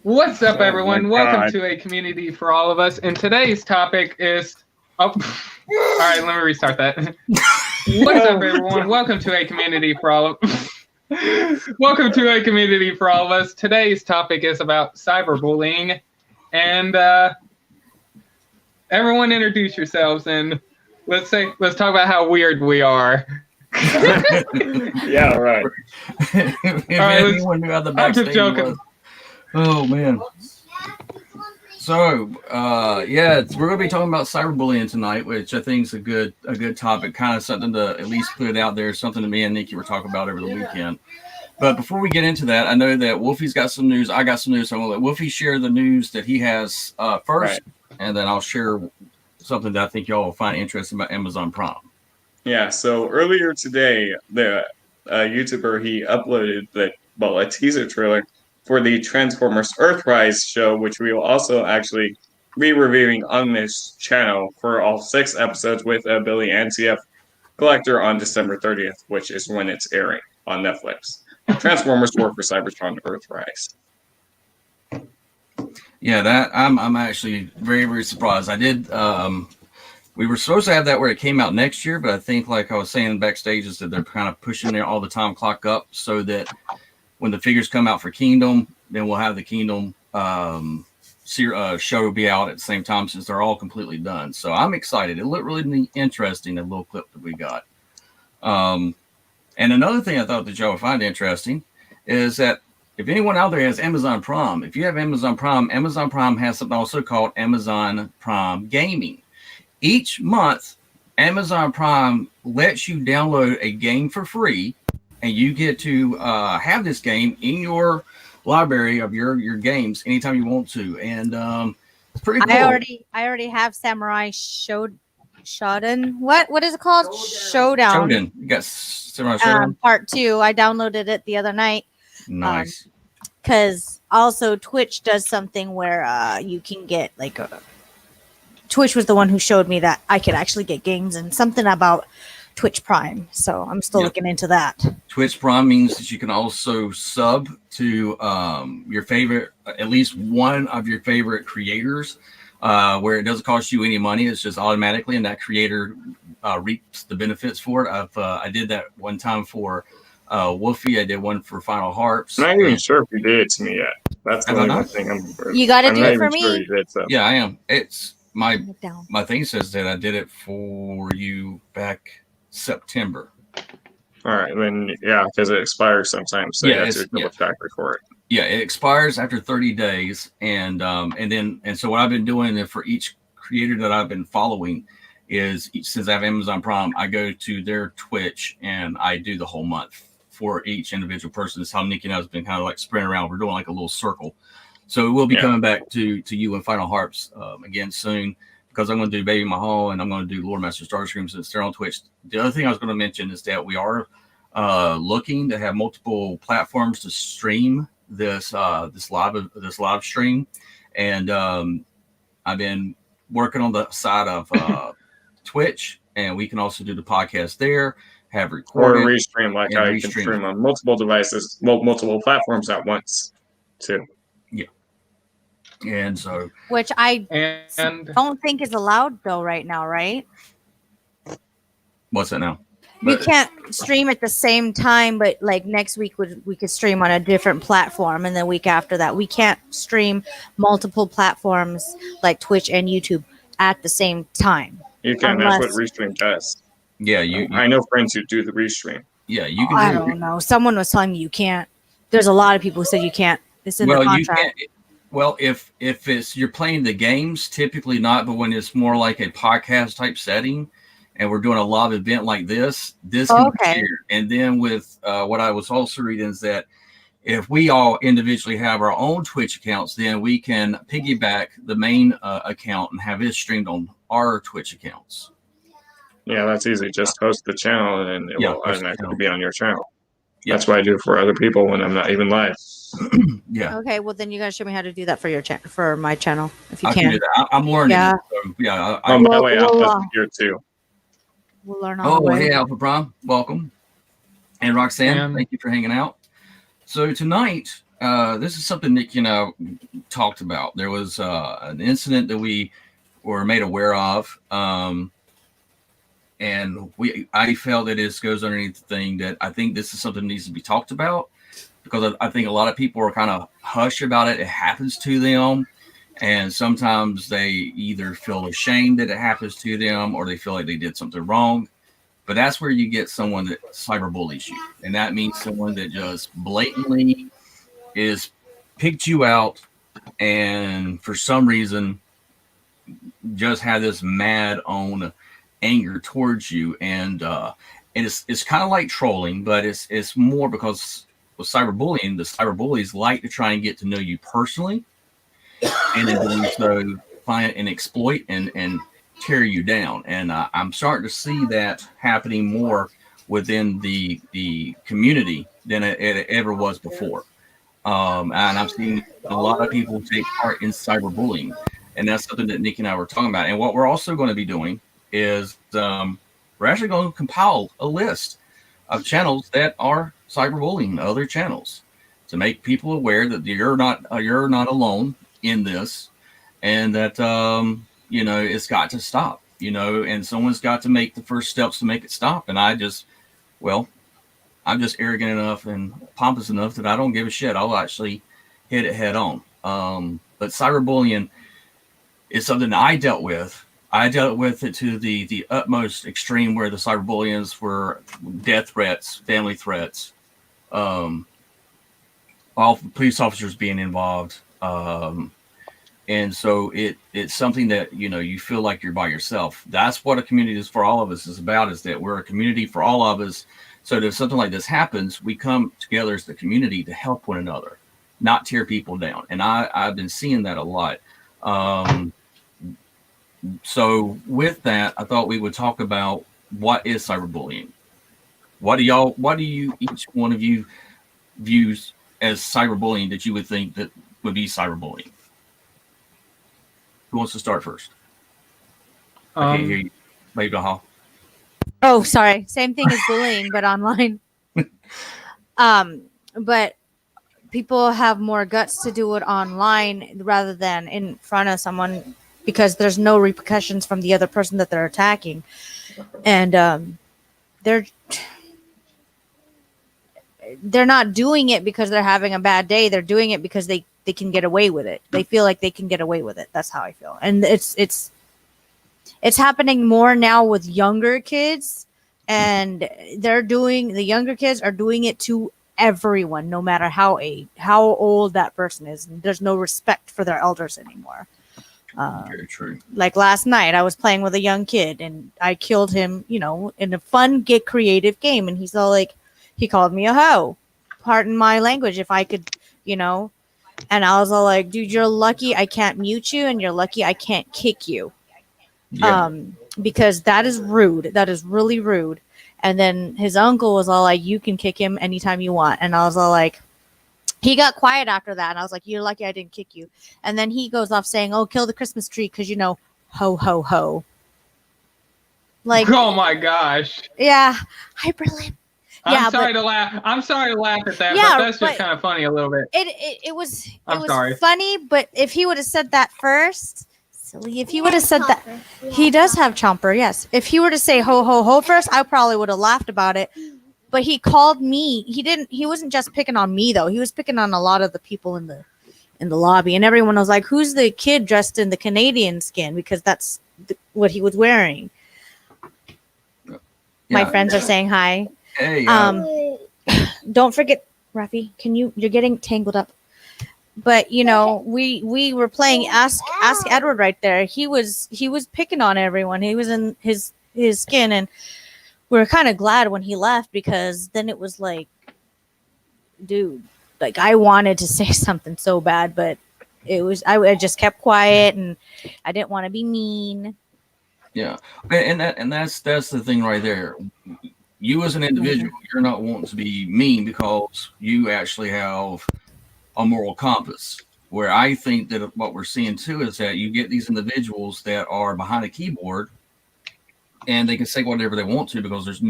What's up, Oh everyone? my Welcome God. to A Community for All of Us. And today's topic is... Oh, all right, let me restart that. What's up, everyone? Welcome to A Community for All of... Welcome to A Community for All of Us. Today's topic is about cyberbullying. And everyone introduce yourselves and let's talk about how weird we are. Yeah, right. If All right, anyone knew how the I'm just backstage joking. was. Oh man. So we're gonna be talking about cyberbullying tonight, which I think is a good topic, kind of something to at least put it out there, something that me and Nikki were talking about over the weekend. But before we get into that, I know that Wolfie's got some news. I got some news. So I'm gonna let Wolfie share the news that he has first, and then I'll share something that I think y'all will find interesting about Amazon Prime. Yeah, so earlier today, the YouTuber, he uploaded a teaser trailer for the Transformers Earthrise show, which we will also actually be reviewing on this channel for all 6 episodes with Billy and CF Collector on December 30th, which is when it's airing on Netflix. Transformers War for Cybertron Earthrise. Yeah, that I'm actually very, very surprised. I did. We were supposed to have that where it came out next year, but I think, like I was saying backstage, is that they're kind of pushing their all the time clock up so that when the figures come out for Kingdom, then we'll have the Kingdom show be out at the same time since they're all completely done. So I'm excited. It looked really interesting, the little clip that we got. And another thing I thought that y'all would find interesting is that if anyone out there has Amazon Prime, if you have Amazon Prime has something also called Amazon Prime Gaming. Each month, Amazon Prime lets you download a game for free, and you get to have this game in your library of your games anytime you want to, and it's pretty cool. I already have Samurai Shodown. What is it called? Showdown. Shodown. You got Samurai Shodown? Part 2. I downloaded it the other night. Nice. Because also Twitch does something where you can get like Twitch was the one who showed me that I could actually get games and something about Twitch Prime. So I'm still looking into that. Twitch Prime means that you can also sub to your favorite, at least one of your favorite creators, where it doesn't cost you any money. It's just automatically, and that creator reaps the benefits for it. I did that one time for Wolfie. I did one for Final Harps. I'm not even sure if you did it to me yet. That's the only one thing You got to do not it for even me? sure you did, so. Yeah, I am. It's my thing says that I did it for you back September. All right, then because it expires sometimes, so you have to double factor for it. Yeah, it expires after 30 days, and so what I've been doing for each creator that I've been following is since I have Amazon Prime, I go to their Twitch and I do the whole month for each individual person. That's how Nikki and I have been kind of like spreading around. We're doing like a little circle. So we'll be coming back to you and Final Harps again soon, because I'm going to do Baby Mahal and I'm going to do Lord Master Starscream since they're on Twitch. The other thing I was going to mention is that we are looking to have multiple platforms to stream this live stream, and I've been working on the side of Twitch, and we can also do the podcast there. Have recorded or restream, like how you can stream on multiple devices, multiple platforms at once, too. Yeah. And so, which I don't think is allowed though right now, right? What's that now? We can't stream at the same time, but like next week we could stream on a different platform, and the week after that we can't stream multiple platforms like Twitch and YouTube at the same time. You can. That's what Restream does. Yeah, I know friends who do the Restream. Yeah, you can. I don't know. Someone was telling me you can't. There's a lot of people who said you can't. It's in the contract. You can't. Well, if it's you're playing the games, typically not. But when it's more like a podcast type setting, and we're doing a live event like this can be shared. And then with what I was also reading is that if we all individually have our own Twitch accounts, then we can piggyback the main account and have it streamed on our Twitch accounts. Yeah, that's easy. Just host the channel, and it will automatically be on your channel. Yeah. That's what I do for other people when I'm not even live. Yeah. Okay, well then you gotta show me how to do that for your for my channel if you can. can. Do that. I'm learning. Yeah. So, yeah. By the way, Alpha's here too. We'll learn all the way. Hey, Alpha Prime, welcome. And Roxanne, thank you for hanging out. So tonight, This is something Nick and I talked about. There was an incident that we were made aware of, and I felt that this goes underneath the thing that I think this is something that needs to be talked about, because I think a lot of people are kind of hush about it. It happens to them, and sometimes they either feel ashamed that it happens to them, or they feel like they did something wrong. But that's where you get someone that cyberbullies you, and that means someone that just blatantly is picked you out, and for some reason just had this mad on anger towards you, and it's kind of like trolling, but it's more because with cyberbullying, the cyberbullies like to try and get to know you personally, and in doing so find and exploit and tear you down. And I'm starting to see that happening more within the community than it ever was before. And I've seen a lot of people take part in cyberbullying, and that's something that Nick and I were talking about. And what we're also going to be doing is we're actually going to compile a list of channels that are cyberbullying other channels to make people aware that you're not alone in this, and that it's got to stop. And someone's got to make the first steps to make it stop. And I'm just arrogant enough and pompous enough that I don't give a shit. I'll actually hit it head on. But cyberbullying is something that I dealt with. I dealt with it to the utmost extreme, where the cyberbullies were death threats, family threats, all police officers being involved. And so it's something that, you feel like you're by yourself. That's what a community is for all of us is about, is that we're a community for all of us. So if something like this happens, we come together as the community to help one another, not tear people down. And I've been seeing that a lot. So with that, I thought we would talk about what is cyberbullying. What do you, each one of you, views as cyberbullying that you would think that would be cyberbullying? Who wants to start first? I can't hear you. Maybe Hall. Oh, sorry. Same thing as bullying, but online. But people have more guts to do it online rather than in front of someone, because there's no repercussions from the other person that they're attacking. And they're not doing it because they're having a bad day. They're doing it because they can get away with it. They feel like they can get away with it. That's how I feel. And it's happening more now with younger kids, and the younger kids are doing it to everyone, no matter how old that person is. There's no respect for their elders anymore. Very true. Like last night, I was playing with a young kid, and I killed him, in a fun, get creative game. And he's all like, he called me a hoe. Pardon my language, if I could, And I was all like, dude, you're lucky I can't mute you, and you're lucky I can't kick you. Yeah. Because that is rude. That is really rude. And then his uncle was all like, you can kick him anytime you want. And I was all like, he got quiet after that. And I was like, you're lucky I didn't kick you. And then he goes off saying, oh, kill the Christmas tree because, ho, ho, ho. Like, Oh my gosh. yeah. Hi, Berlin. I'm sorry to laugh. I'm sorry to laugh at that, Yeah, but that's just but- kind of funny a little bit. It was sorry. funny, but if he would have said that first, silly, if he would have said that, he does have Chomper, yes. If he were to say ho, ho, ho first, I probably would have laughed about it. But he called me. He wasn't just picking on me, though. He was picking on a lot of the people in the lobby, and everyone was like, who's the kid dressed in the Canadian skin? Because that's what he was wearing. My friends are saying hi. Hey, Don't forget, Rafi, you're getting tangled up. But we were playing Ask Edward right there. He was picking on everyone. He was in his skin, and we were kind of glad when he left, because then it was like, dude, like I wanted to say something so bad, but I just kept quiet, and I didn't want to be mean. Yeah, and that's the thing right there. You as an individual, you're not wanting to be mean because you actually have a moral compass. Where I think that what we're seeing too is that you get these individuals that are behind a keyboard, and they can say whatever they want to because there's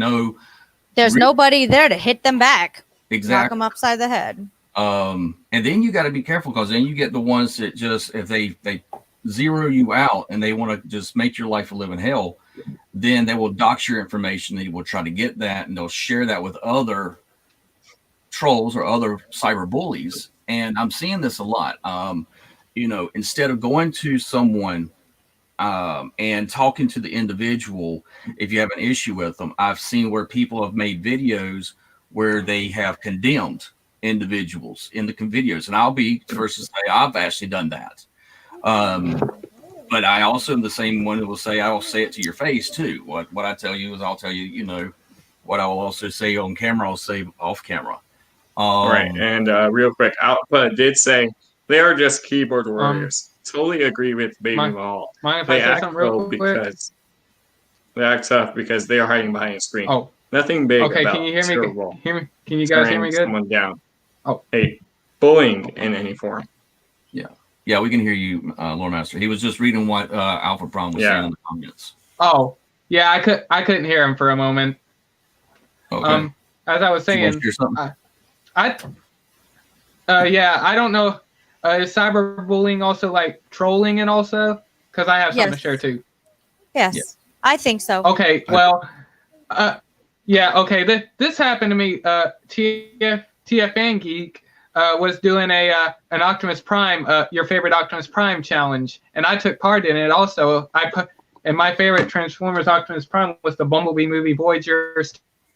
nobody there to hit them back, knock exactly. them upside the head. And then you got to be careful, because then you get the ones that just, if they zero you out and they want to just make your life a living hell, then they will dox your information. They will try to get that, and they'll share that with other trolls or other cyber bullies. And I'm seeing this a lot. Instead of going to someone and talking to the individual, if you have an issue with them, I've seen where people have made videos where they have condemned individuals in the videos. And I'll be first to say I've actually done that. But I also am the same one that will say, I will say it to your face too. What I tell you is I'll tell you, what I will also say on camera, I'll say off camera. Right. And real quick, Alpha did say they are just keyboard warriors. Totally agree with Baby Mahal. Mind if I say something real quick? They act tough because they are hiding behind a screen. Oh. Nothing big Okay, about can you hear me? Cerebral. Can you guys hear me good? Someone down. Oh. Hey, bullying in any form. Yeah, we can hear you, Lord Master. He was just reading what Alpha Prom was saying in the comments. Oh, yeah, I couldn't hear him for a moment. Okay. As I was saying, I don't know. Is cyberbullying also like trolling and also? Because I have something to share too. Yes, yeah. I think so. Okay, well, okay. This happened to me. TFN Geek was doing an Optimus Prime, your favorite Optimus Prime challenge, and I took part in it. Also, and my favorite Transformers Optimus Prime was the Bumblebee movie Voyager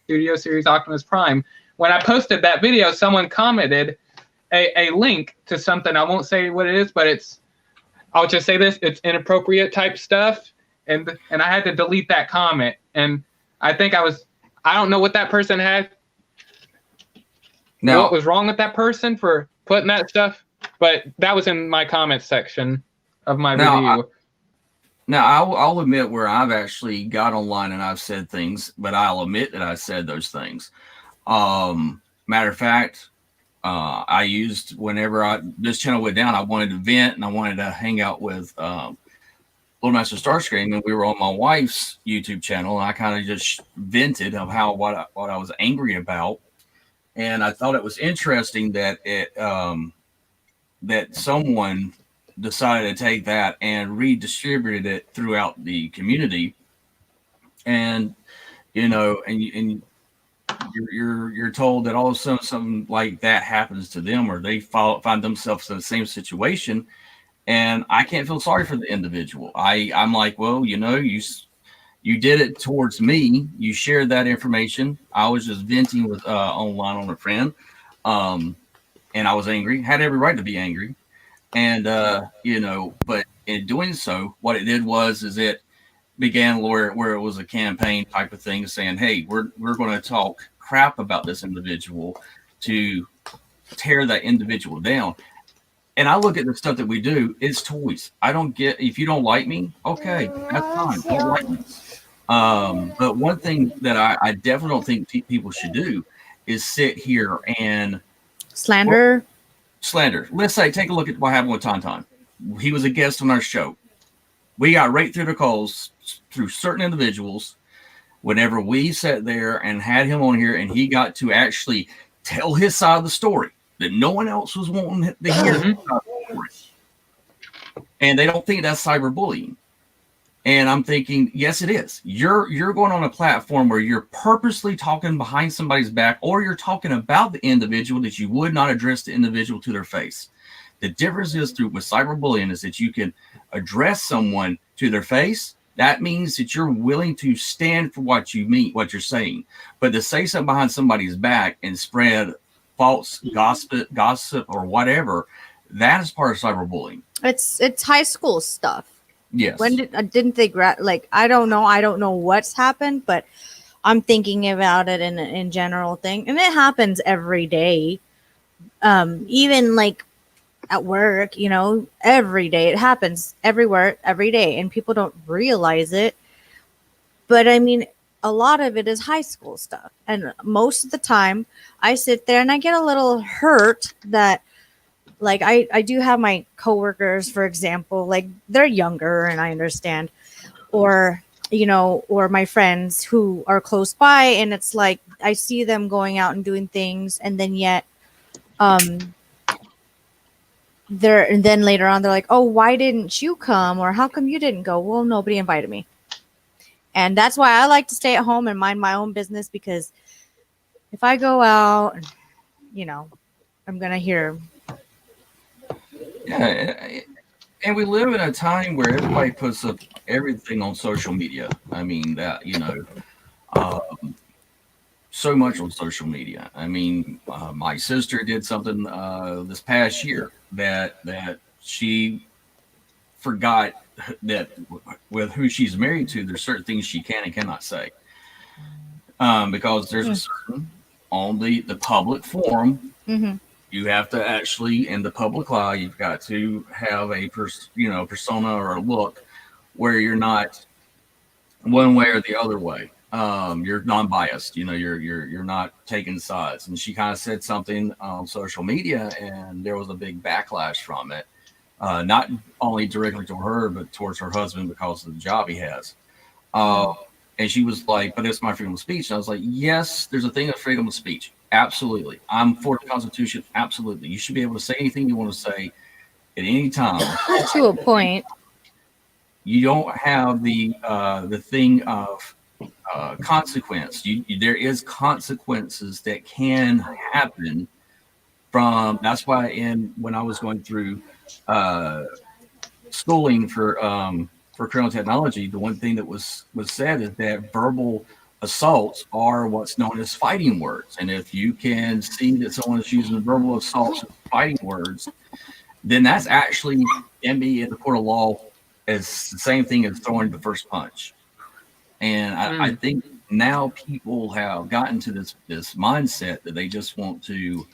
Studio Series Optimus Prime. When I posted that video, someone commented a link to something. I won't say what it is, but I'll just say this: it's inappropriate type stuff, and I had to delete that comment. And I think I don't know what that person had. What was wrong with that person for putting that stuff? But that was in my comments section of my review. I'll admit where I've actually got online and I've said things, but I'll admit that I said those things. Matter of fact, I used whenever this channel went down, I wanted to vent and I wanted to hang out with Little Master Starscream, and we were on my wife's YouTube channel, and I kind of just vented of what I was angry about. And I thought it was interesting that that someone decided to take that and redistributed it throughout the community. And and you're told that all of a sudden something like that happens to them, or they find themselves in the same situation. And I can't feel sorry for the individual. I'm like, well, you did it towards me. You shared that information. I was just venting with online on a friend, and I was angry. Had every right to be angry, and but in doing so, what it did was it began where it was a campaign type of thing, saying, "Hey, we're going to talk crap about this individual to tear that individual down." And I look at the stuff that we do, it's toys. I don't get, if you don't like me, okay, that's fine. Don't like me. But one thing that I definitely don't think people should do is sit here and slander. Let's say, take a look at what happened with Tauntaun. He was a guest on our show. We got right through the calls through certain individuals. Whenever we sat there and had him on here, and he got to actually tell his side of the story that no one else was wanting to hear. And they don't think that's cyberbullying. And I'm thinking, yes, it is. You're going on a platform where you're purposely talking behind somebody's back, or you're talking about the individual that you would not address the individual to their face. The difference is with cyberbullying is that you can address someone to their face. That means that you're willing to stand for what you mean, what you're saying. But to say something behind somebody's back and spread false gossip or whatever, that is part of cyberbullying. It's high school stuff. Yes. When didn't they I don't know what's happened, but I'm thinking about it in general thing, and it happens every day. Even like at work, every day it happens everywhere, every day, and people don't realize it. But I mean, a lot of it is high school stuff, and most of the time I sit there and I get a little hurt that, like, I do have my coworkers, for example, like they're younger, and I understand, or or my friends who are close by, and it's like I see them going out and doing things, and then yet um, and then later on they're like, oh, why didn't you come, or how come you didn't go? Well, nobody invited me. And that's why I like to stay at home and mind my own business, because if I go out, you know, I'm gonna hear. Yeah, and we live in a time where everybody puts up everything on social media. I mean, that, you know, so much on social media. I mean, my sister did something this past year that she forgot that with who she's married to, there's certain things she can and cannot say, because there's a certain on the public forum. Mm-hmm. You have to actually, in the public eye, you've got to have a persona or a look where you're not one way or the other way. You're non-biased. You know, you're not taking sides. And she kind of said something on social media, and there was a big backlash from it. Not only directly to her, but towards her husband because of the job he has. And she was like, but it's my freedom of speech. And I was like, yes, there's a thing of freedom of speech. Absolutely. I'm for the Constitution. Absolutely. You should be able to say anything you want to say at any time. To a point. You don't have the thing of consequence. There is consequences that can happen from. That's why when I was going through schooling for criminal technology, the one thing that was said is that verbal assaults are what's known as fighting words. And if you can see that someone is using verbal assaults as fighting words, then that's actually can be in the court of law as the same thing as throwing the first punch. And I think now people have gotten to this mindset that they just want to.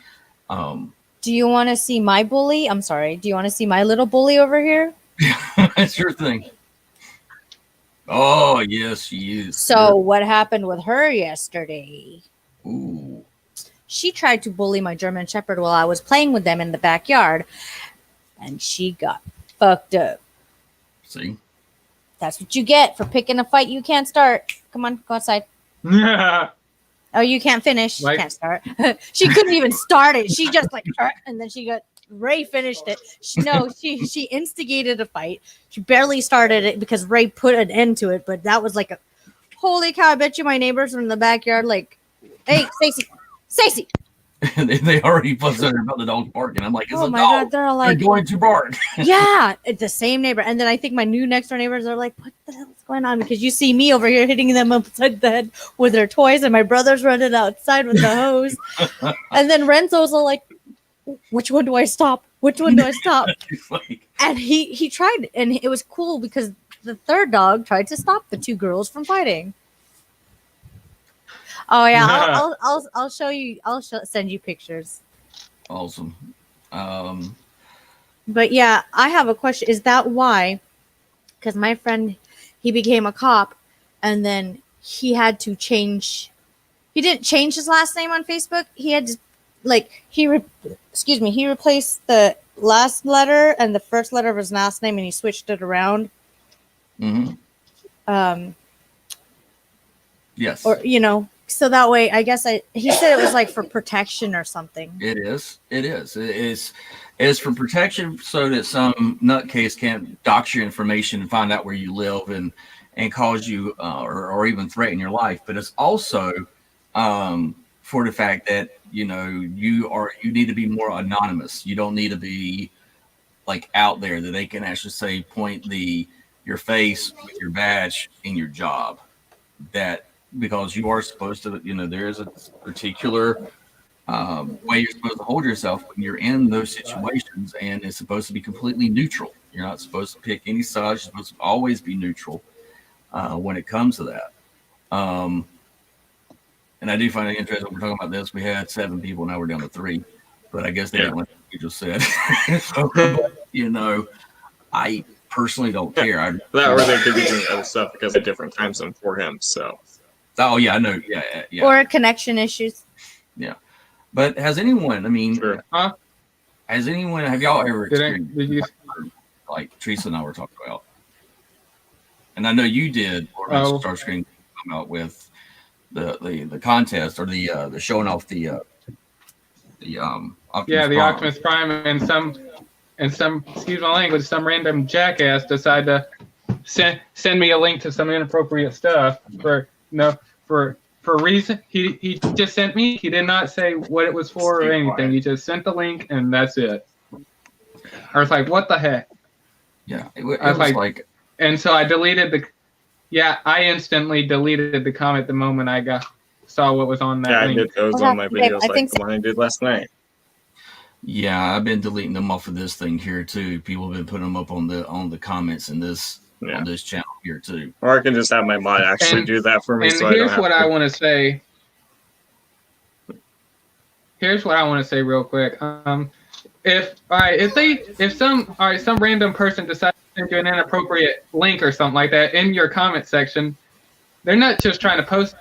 Do you want to see my bully? I'm sorry. Do you want to see my little bully over here? That's your thing. Oh, yes, she is. So what happened with her yesterday? Ooh. She tried to bully my German Shepherd while I was playing with them in the backyard, and she got fucked up. See? That's what you get for picking a fight you can't start. Come on, go outside. Oh, you can't finish. Like- Can't start. She couldn't even start it. She just like, and then Ray finished it. She instigated a fight. She barely started it because Ray put an end to it. But that was like holy cow! I bet you my neighbors are in the backyard like, hey, Stacy. they already fussed at her about the dog barking. I'm like, it's Oh a my dog. god, they're all like, They're going to bark. yeah, it's the same neighbor. And then I think my new next door neighbors are like, what the hell is going on? Because you see me over here hitting them upside the head with their toys, and my brother's running outside with the hose. And then Renzo's all like, which one do I stop? Which one do I stop? Like, And he tried, and it was cool because the third dog tried to stop the two girls from fighting. Oh yeah, I'll show you. Send you pictures. awesome. But yeah, I have a question. Is that why? Because my friend, he became a cop, and then he had to change. He didn't change his last name on Facebook. He had to, he replaced the last letter and the first letter of his last name, and he switched it around. Mm-hmm. Yes. Or so that way, I guess he said it was like for protection or something. It is. It's for protection so that some nutcase can't dox your information and find out where you live and cause you or even threaten your life. But it's also for the fact that you need to be more anonymous. You don't need to be like out there that they can actually say point your face with your badge in your job. That because you are supposed to, there is a particular way you're supposed to hold yourself when you're in those situations, and it's supposed to be completely neutral. You're not supposed to pick any sides. You're supposed to always be neutral when it comes to that. And I do find it interesting when we're talking about this. We had 7 people, now we're down to 3, but I guess they didn't like what you just said. So, I personally don't care. That or they could be doing other stuff because of different time zone for him. So. Oh yeah, I know. Yeah. Or connection issues. Yeah, but has anyone? I mean, Sure. Has anyone? Have y'all ever experienced Did you? like Teresa and I were talking about? And I know you did. Or Starscream come out with the contest or the showing off the the Optimus Yeah, the Prime. Optimus Prime and some excuse my language, some random jackass decide to send me a link to some inappropriate stuff for reason he just sent me. He did not say what it was for or anything. He just sent the link and that's it. I was like, what the heck? Yeah, it I was was like, and so I deleted I instantly deleted the comment the moment I saw what was on that Yeah, I link. did those Okay, on my okay, videos I like think the one I did last night. yeah, I've been deleting them off of this thing here too. People have been putting them up on the comments in this Yeah. on this channel here too. Or I can just have my mod actually And- do that for me. And So I don't here's have what to. I want to say. Here's what I want to say real quick. If some random person decides to send you an inappropriate link or something like that in your comment section, they're not just trying to post.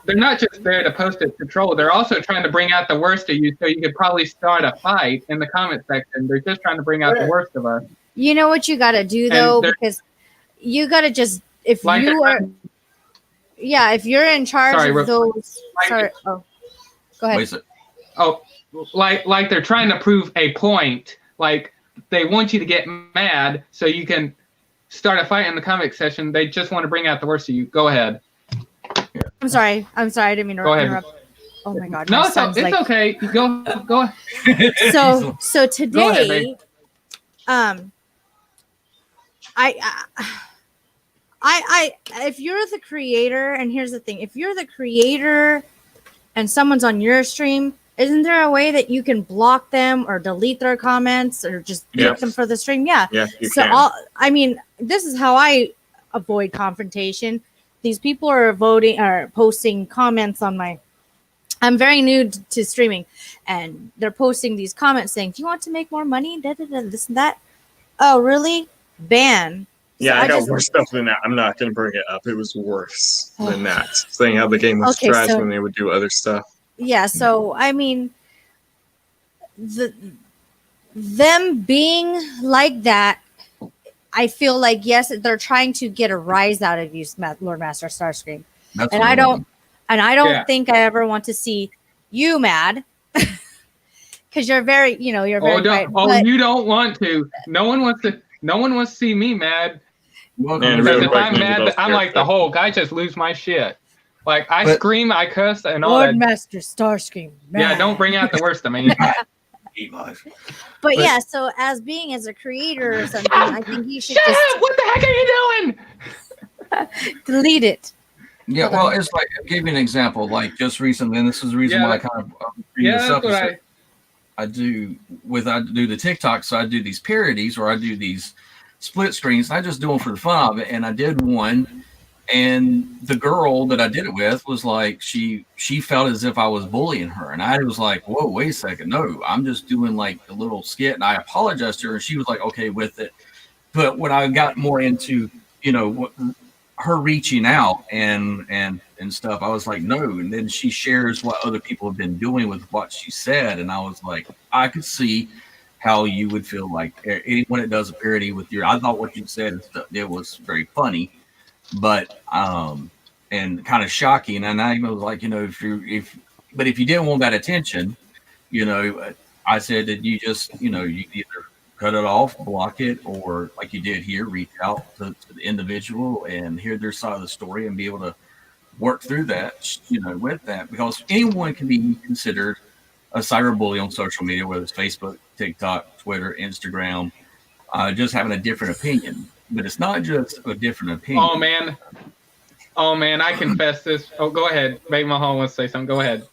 They're not just there to post it to troll. They're also trying to bring out the worst of you, so you could probably start a fight in the comment section. They're just trying to bring out the worst of us. You know what you got to do though, they're- because you got to just if Like you they're- are, yeah, if you're in charge Sorry, of those. like- Sorry, oh, go ahead. Wait a sec. Oh, like they're trying to prove a point. Like they want you to get mad so you can start a fight in the comment section. They just want to bring out the worst of you. Go ahead. I'm sorry. I didn't mean to Go ahead. interrupt. Oh my god. No, my it's son's like, okay. Go. So Go ahead, today, babe. I if you're the creator, and here's the thing, if you're the creator and someone's on your stream, isn't there a way that you can block them or delete their comments or just Yeah. kick them for the stream? Yeah. Yeah, you So can. this is how I avoid confrontation. These people are posting comments on my. I'm very new to streaming, and they're posting these comments saying, "Do you want to make more money? Da, da, da, this and that." Oh, really? Ban. Yeah, So I got just- worse stuff than that. I'm not going to bring it up. It was worse than that. Saying how the game was Okay, trash so- when they would do other stuff. Yeah. So I mean, them being like that, I feel like yes, they're trying to get a rise out of you, Lord Master Starscream. That's And what I don't- want. And I don't Yeah. think I ever want to see you mad because you're very, you're very bright. But You don't want to. No one wants to see me mad. Welcome And to Because really if quick, I'm maybe mad, those I'm like the characters. Hulk. I just lose my shit. Like I But- scream, I cuss, and all Lord that. Master Starscream. Yeah, don't bring out the worst of me. But yeah, so as a creator or something, I think you should Shut just up! What the heck are you doing? delete it. Yeah, Hold well, on. it's like I'll give you an example. Like just recently, and this is the reason Yeah, why I kind of bring this Yeah, up. that's Is what that I do the TikTok, so I do these parodies or I do these split screens. I just do them for the fun of it, and I did one, and the girl that I did it with was like she felt as if I was bullying her, and I was like, whoa, wait a second, no, I'm just doing like a little skit, and I apologized to her, and she was like okay with it. But when I got more into her reaching out and stuff, I was like, no. And then she shares what other people have been doing with what she said, and I was like, I could see how you would feel like anyone that does a parody with your. I thought what you said, it was very funny, but and kind of shocking. And I was like, if you didn't want that attention, I said that you just, you either cut it off, block it, or like you did here, reach out to the individual and hear their side of the story and be able to work through that, with that, because anyone can be considered a cyberbully on social media, whether it's Facebook, TikTok, Twitter, Instagram, just having a different opinion. But it's not just a different opinion. Oh man, I confess this. Oh, go ahead. Baby Mahal wants to say something. Go ahead.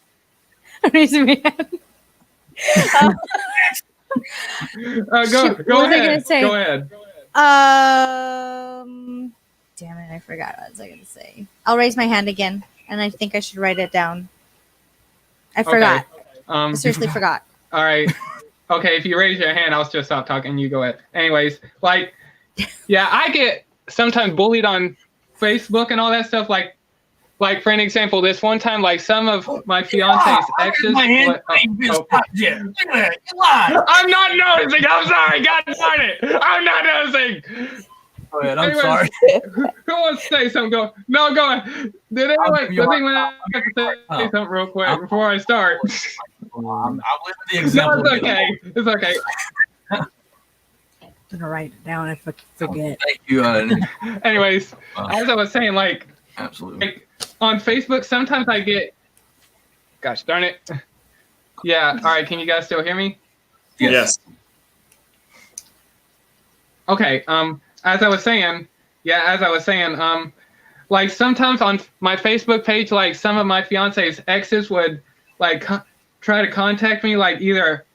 Raise my hand. Go Shoot, what was I ahead. gonna say? Go ahead. Damn it, I forgot what I was going to say. I'll raise my hand again, and I think I should write it down. I forgot. I seriously forgot. All right. Okay, if you raise your hand, I'll just stop talking. You go ahead. Anyways, yeah, I get sometimes bullied on Facebook and all that stuff. Like for an example, this one time, some of my fiance's exes. I'm not noticing. I'm sorry. God darn it. I'm not noticing. Go ahead, I'm Anyways, sorry. Who wants to say something? Go. No, go ahead. Did anyone have to say something real quick before I start? I'm living the No, example. it's okay. It's okay. I'm gonna write it down if I forget. Thank you. Anyways, as I was saying, like Absolutely. on Facebook, sometimes I get, gosh darn it. Yeah. All right. Can you guys still hear me? Yes. Okay. As I was saying, like sometimes on my Facebook page, like some of my fiance's exes would like try to contact me, like either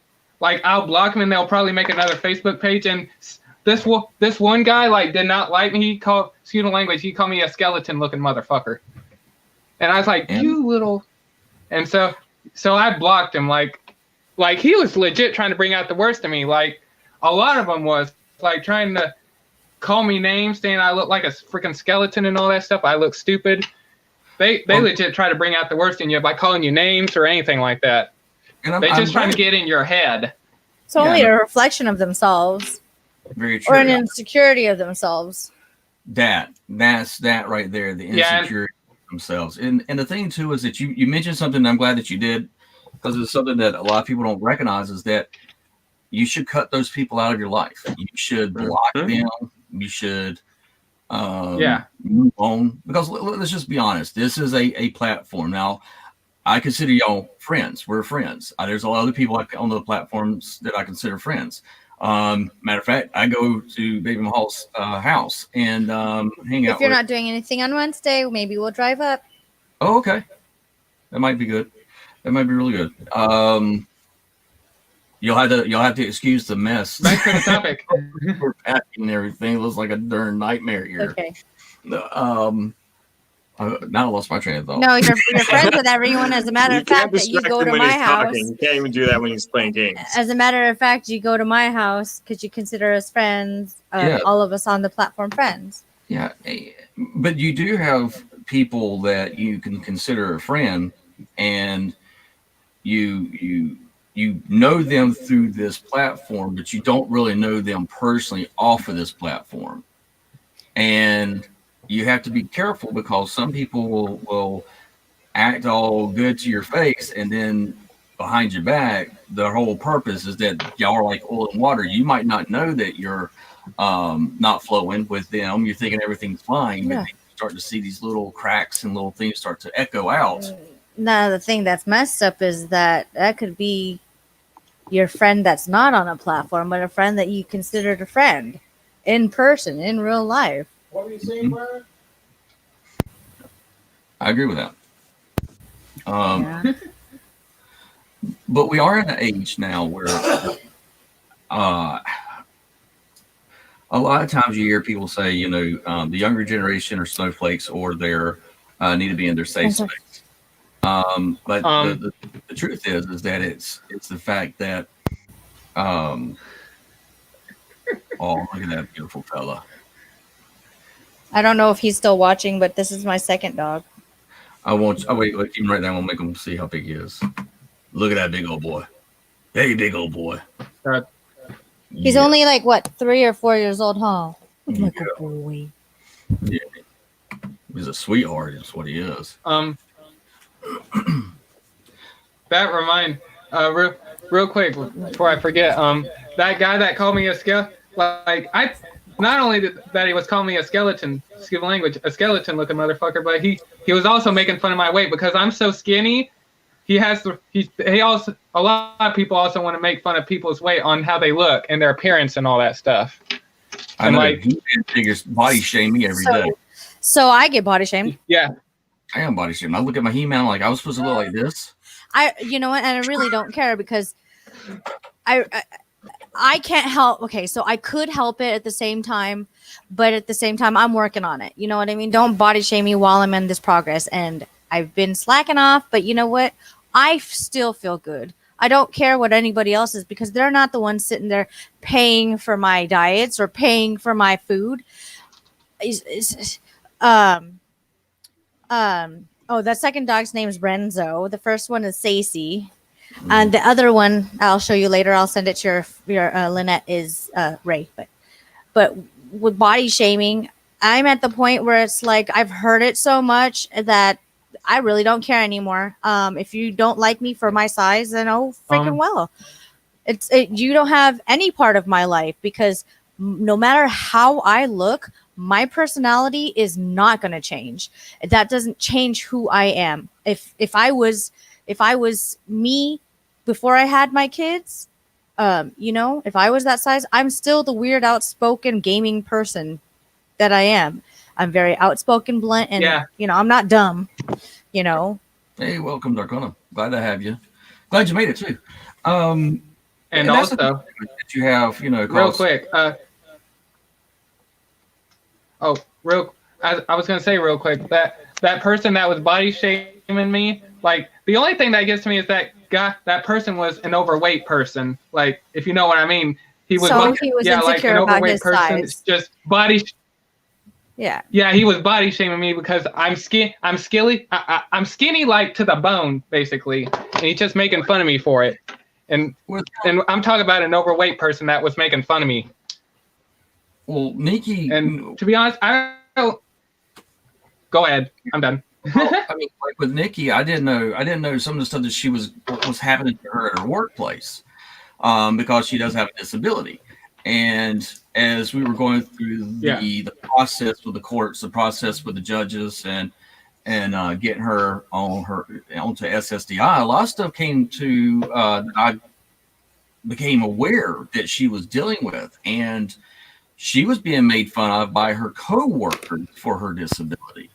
like I'll block them and they'll probably make another Facebook page. And this one guy like did not like me. He called, excuse the language, he called me a skeleton looking motherfucker. And I was like, you little. And so I blocked him. Like he was legit trying to bring out the worst in me. Like a lot of them was like trying to call me names, saying I look like a freaking skeleton and all that stuff. I look stupid. They legit try to bring out the worst in you by calling you names or anything like that. And They just trying to get in your head. It's only a reflection of themselves Very true. or an insecurity of themselves. That's that right there, the Yeah, insecurity of themselves. And the thing too is that you mentioned something, and I'm glad that you did, because it's something that a lot of people don't recognize, is that you should cut those people out of your life. You should block them. You should move on, because let's just be honest. This is a platform. Now, I consider y'all friends. We're friends. There's a lot of other people on the platforms that I consider friends. Matter of fact, I go to Baby Mahal's house and hang out. If you're not doing anything on Wednesday, maybe we'll drive up. Oh, okay. That might be good. That might be really good. You'll have to excuse the mess. Back to the topic. We're packing and everything. It looks like a darn nightmare here. Okay. Now I lost my train of thought. No, you're friends with everyone. As a matter of fact, that you go to my house. You can't even do that when he's playing games. As a matter of fact, you go to my house because you consider us friends. All of us on the platform friends. Yeah, but you do have people that you can consider a friend, and you know them through this platform, but you don't really know them personally off of this platform. And you have to be careful, because some people will act all good to your face, and then behind your back, their whole purpose is that y'all are like oil and water. You might not know that you're not flowing with them. You're thinking everything's fine, but you start to see these little cracks and little things start to echo out. Now, the thing that's messed up is that could be your friend that's not on a platform, but a friend that you considered a friend in person, in real life. What were you saying, Brian? I agree with that. But we are in an age now where a lot of times you hear people say, the younger generation are snowflakes, or they're need to be in their safe space. But the truth is that it's the fact that oh, look at that beautiful fella. I don't know if he's still watching, but this is my second dog. Wait, keep him right there. We'll make him see how big he is. Look at that big old boy. Hey, big old boy. He's only like, what, 3 or 4 years old, huh? Like a boy. Yeah. He's a sweetheart, is what he is. That remind real quick before I forget, that guy that called me a skeleton, like I not only that he was calling me a skeleton, excuse the language, a skeleton looking motherfucker, but he was also making fun of my weight because I'm so skinny. He also, a lot of people also want to make fun of people's weight on how they look and their appearance and all that stuff. I know, like he figures body shame me every day. So I get body shamed. Yeah. I am body shamed. I look at my He-Man like I was supposed to look like this. You know what? And I really don't care because I can't help. Okay, so I could help it at the same time, but at the same time, I'm working on it. You know what I mean? Don't body shame me while I'm in this progress. And I've been slacking off, but you know what? I still feel good. I don't care what anybody else is because they're not the ones sitting there paying for my diets or paying for my food. That second dog's name is Renzo. The first one is Sacy. And the other one, I'll show you later. I'll send it to your Lynette, is Ray. But with body shaming, I'm at the point where it's like I've heard it so much that I really don't care anymore. If you don't like me for my size, then oh freaking well. You don't have any part of my life, because no matter how I look, my personality is not going to change. That doesn't change who I am. If I was me before I had my kids, if I was that size, I'm still the weird, outspoken gaming person that I am. I'm very outspoken, blunt, and I'm not dumb. Hey, welcome, Darkona. Glad to have you. Glad you made it too. And also, that you have, real quick. I was gonna say real quick that person that was body shaming me, like the only thing that gets to me is that person was an overweight person. Like, if you know what I mean, he was like an overweight person, size. Just body. Yeah, he was body shaming me because I'm skinny. I'm skinny like to the bone, basically, and he's just making fun of me for it. And I'm talking about an overweight person that was making fun of me. Well, Nikki, and to be honest, I don't. Go ahead. I'm done. Well, I mean, like with Nikki, I didn't know some of the stuff that she was happening to her at her workplace, because she does have a disability. And as we were going through the process with the courts, the process with the judges, and getting her onto SSDI, a lot of stuff came to that I became aware that she was dealing with, and she was being made fun of by her coworkers for her disability.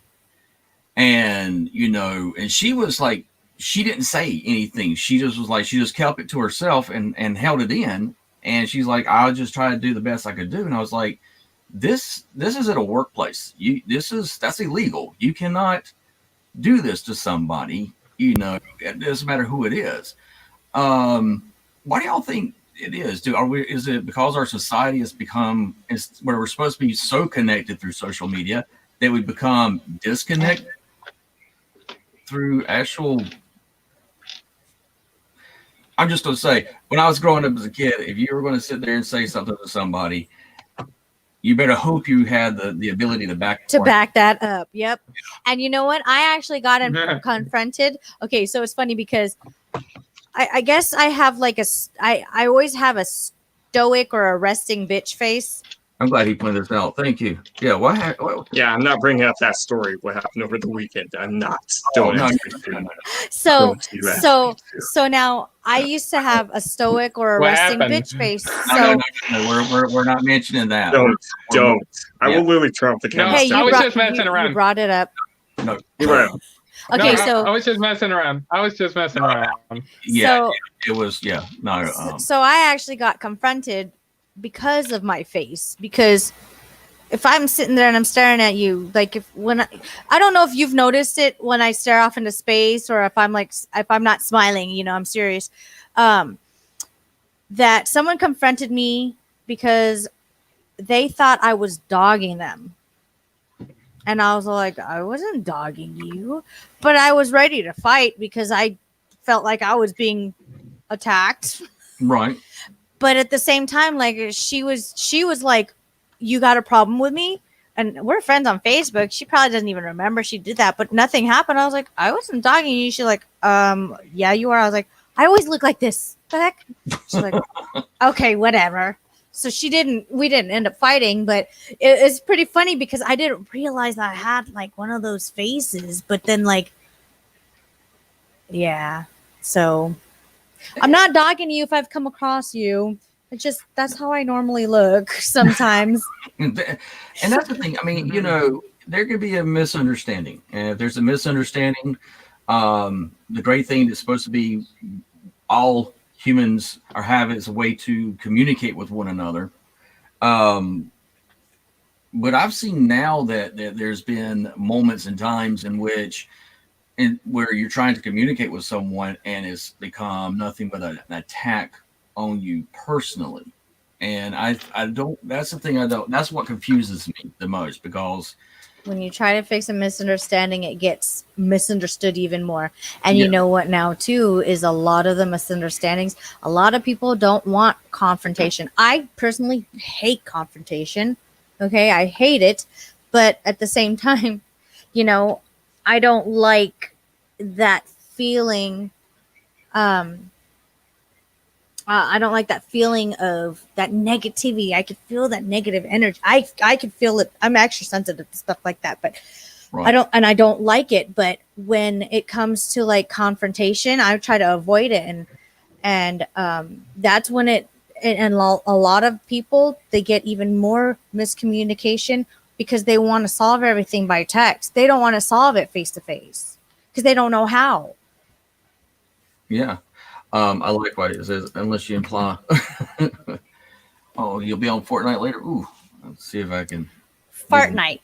And and she was like, she didn't say anything. She just was like, she just kept it to herself and held it in. And she's like, I'll just try to do the best I could do. And I was like, this is at a workplace. That's illegal. You cannot do this to somebody. It doesn't matter who it is. Why do y'all think it is? Is it because our society has become where we're supposed to be so connected through social media that we become disconnected through actual? I'm just going to say, when I was growing up as a kid, if you were going to sit there and say something to somebody, you better hope you had the ability to back that up. Yep. And you know what? I actually got confronted. Okay, so it's funny because I guess I have I always have a stoic or a resting bitch face. I'm glad he pointed this out. Thank you. Yeah. What? Yeah, I'm not bringing up that story. What happened over the weekend? I'm not. Don't. So now I used to have a stoic or a resting bitch face. So no, we're not mentioning that. Don't. I will literally Trump the camera. I was just messing around. You brought it up. No. Okay, I was just messing around. Yeah. So, it was. Yeah. No. So I actually got confronted because of my face, because if I'm sitting there and I'm staring at you, like I don't know if you've noticed it when I stare off into space, or if I'm not smiling, I'm serious, that someone confronted me because they thought I was dogging them. And I was like, I wasn't dogging you, but I was ready to fight because I felt like I was being attacked. Right. But at the same time, like she was like, you got a problem with me? And we're friends on Facebook. She probably doesn't even remember she did that, but nothing happened. I was like, I wasn't dogging you. She's like, yeah, you are. I was like, I always look like this. The heck? She's like, okay, whatever. So we didn't end up fighting, but it's pretty funny because I didn't realize I had like one of those faces, but then so I'm not dogging you if I've come across you. It's just, that's how I normally look sometimes. And that's the thing. I mean, there could be a misunderstanding. And if there's a misunderstanding, the great thing that's supposed to be all humans have is a way to communicate with one another. But I've seen now that there's been moments and times in which where you're trying to communicate with someone and it's become nothing but an attack on you personally. And I don't, that's the thing that's what confuses me the most, because when you try to fix a misunderstanding, it gets misunderstood even more. And you know what now too is a lot of the misunderstandings, a lot of people don't want confrontation. I personally hate confrontation. Okay. I hate it. But at the same time, I don't like that feeling. I don't like that feeling of that negativity. I could feel that negative energy. I could feel it. I'm actually sensitive to stuff like that, but Right. I don't like it. But when it comes to like confrontation, I try to avoid it, and that's when it. And a lot of people, they get even more miscommunication because they want to solve everything by text. They don't want to solve it face to face because they don't know how. Yeah. I like what it says, unless you imply, oh, you'll be on Fortnite later. Ooh, let's see if I can. Fart night.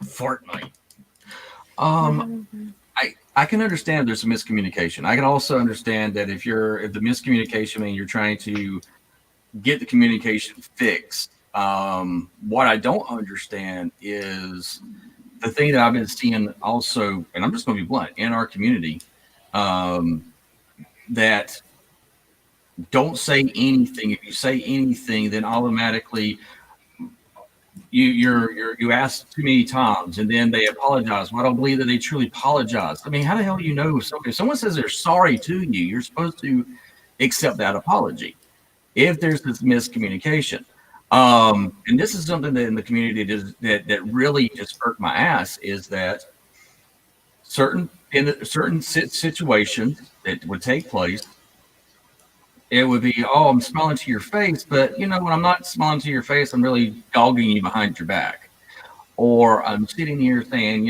Fortnite. I can understand there's some miscommunication. I can also understand that if the miscommunication means you're trying to get the communication fixed. What I don't understand is the thing that I've been seeing also, and I'm just going to be blunt, in our community, that don't say anything. If you say anything, then automatically you ask too many times, and then they apologize. Well, I don't believe that they truly apologize. I mean, how the hell do you know if someone says they're sorry to you, you're supposed to accept that apology if there's this miscommunication. And this is something that in the community that really just hurt my ass, is that in certain situations that would take place, it would be, oh, I'm smiling to your face, but when I'm not smiling to your face, I'm really dogging you behind your back, or I'm sitting here saying,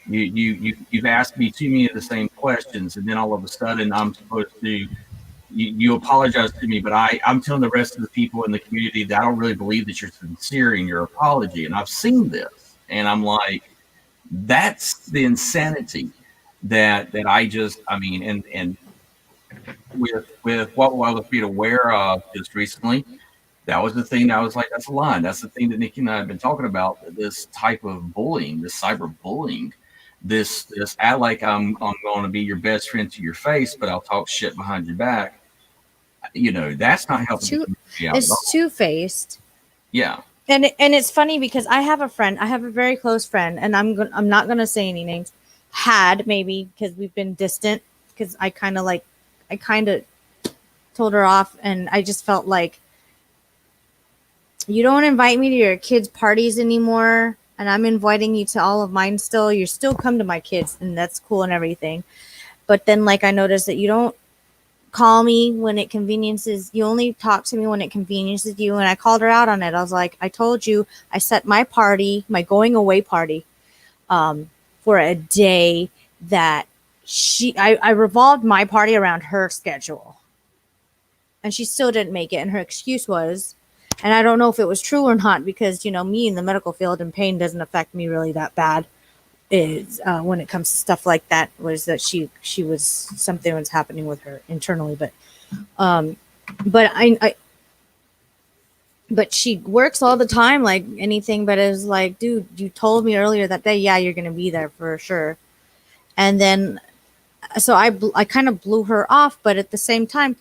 you've asked me too many of the same questions, and then all of a sudden I'm supposed to. You apologize to me, but I'm telling the rest of the people in the community that I don't really believe that you're sincere in your apology. And I've seen this, and I'm like, that's the insanity that and with what I was being aware of just recently, that was the thing that I was like, that's a line. That's the thing that Nikki and I have been talking about, this type of bullying, this cyber bullying, this act like I'm going to be your best friend to your face, but I'll talk shit behind your back. That's not helping. It's two-faced. Yeah. And it's funny because I have a very close friend, and I'm not gonna say any names. Had maybe because we've been distant, because I kind of told her off, and I just felt like, you don't invite me to your kids' parties anymore, and I'm inviting you to all of mine still. You still come to my kids, and that's cool and everything. But then, like, I noticed that you don't call me when it conveniences. You only talk to me when it conveniences you. And I called her out on it. I was like, I told you, I set my going away party, for a day that I revolved my party around her schedule. And she still didn't make it. And her excuse was, and I don't know if it was true or not, because, me in the medical field, and pain doesn't affect me really that bad, is when it comes to stuff like that, was that she was, something was happening with her internally. But but she works all the time like anything, but it's like, dude, you told me earlier that day, yeah, you're going to be there for sure. And then, so I kind of blew her off, but at the same time,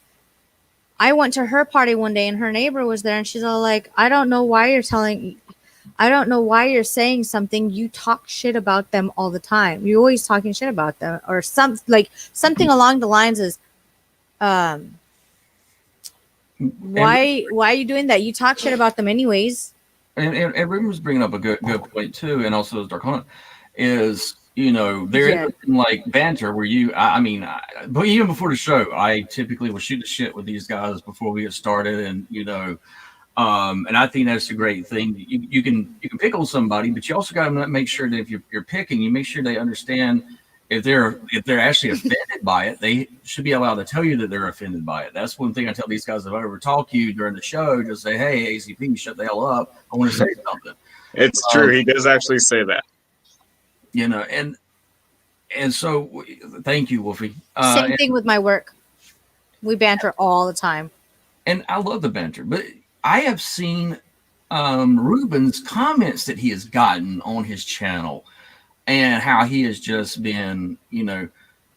I went to her party one day and her neighbor was there, and she's all like, I don't know why you're saying something. You talk shit about them all the time. You're always talking shit about them, or something along the lines is, why are you doing that? You talk shit about them anyways. And Ruben was bringing up a good point too, and also Dark Hunt is, there is like banter where but even before the show, I typically will shoot the shit with these guys before we get started, and and I think that's a great thing. You can pick on somebody, but you also got to make sure that if you're picking, you make sure they understand. If they're actually offended by it, they should be allowed to tell you that they're offended by it. That's one thing I tell these guys. If I ever talk to you during the show, just say, hey, ACP, shut the hell up. I want to say something. It's true. He does actually say that. And so thank you, Wolfie. Same thing with my work. We banter all the time. And I love the banter, but I have seen Ruben's comments that he has gotten on his channel, and how he has just been,